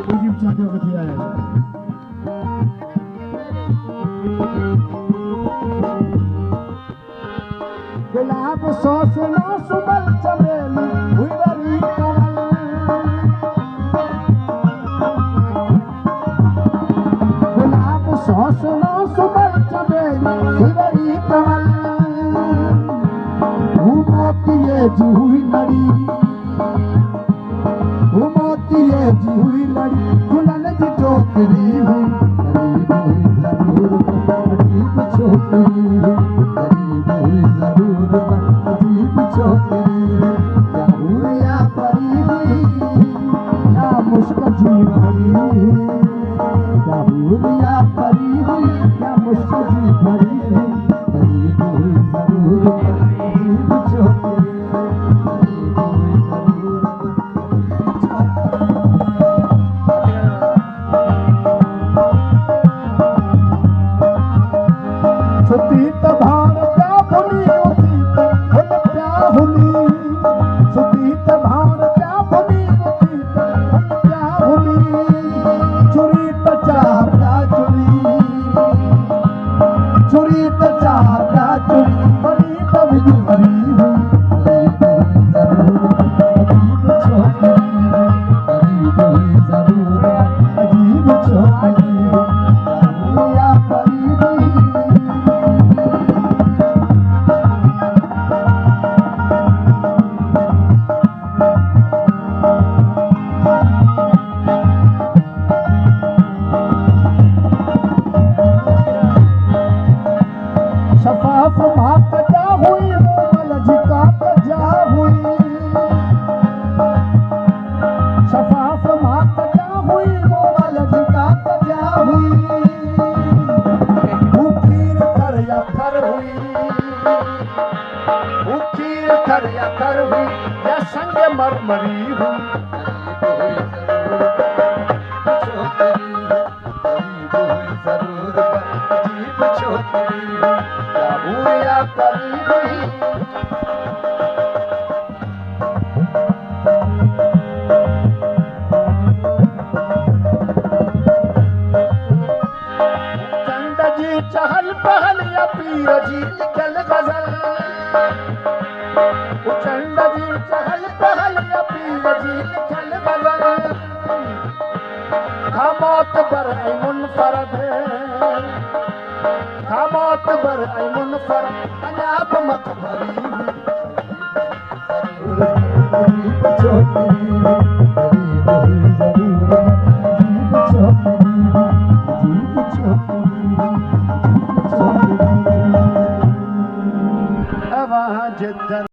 બીજી ચાંદીઓ કથી આયા गुलाब सोसना सुबल चमेली हुईवरी कमल गुलाब सोसना सुबल चमेली हुईवरी कमल मोतिये जी हुई लड़ी मोतिये जी हुई लड़ी दुल्हन जी टोकरी हुई गरीब हुई जरूर अजीब छोकरी गरीब हुई जरूर अजीब छोकरी क्या हुई या परी हुई या मुश्किल जी भरी क्या हुई या परी हुई या मुश्किल जी भरी गरीब हुई जरूर अजीब छोकरी गरीब हुई जरूर सुती तभार क्या भुली उठी उन क्या भुली सुती तभार क्या भुली उठी उन क्या भुली चुरी तो चाह क्या चुरी चुरी तो चाह क्या चुरी बड़ी तो विधि भरी हुई गरीब हुई जरूर अजीब छोकरी गरीब हुई जरूर अजीब छोकरी या परी हुई शफाफ मात जा हुई मोमल झिका जा हुई शफाफ मात जा हुई मोमल झिका जा हुई भूखीर थर या थर हुई भूखीर थर या थर हुई या संग मरमरी हुई गरीब छोकरी या परी हुई चंद जी चहल पहल या पीर जी लिखल गजल चंद जी चहल पहल या पीर जी लिखल गजल खामोत बर मुनफरद खामोत बर मुनफरद अनाप मत भरी गरीब छोकरी गरीब हुई जरूर अजीब छोकरी अजीब छोकरी अजीब छोकरी अब जिद्दन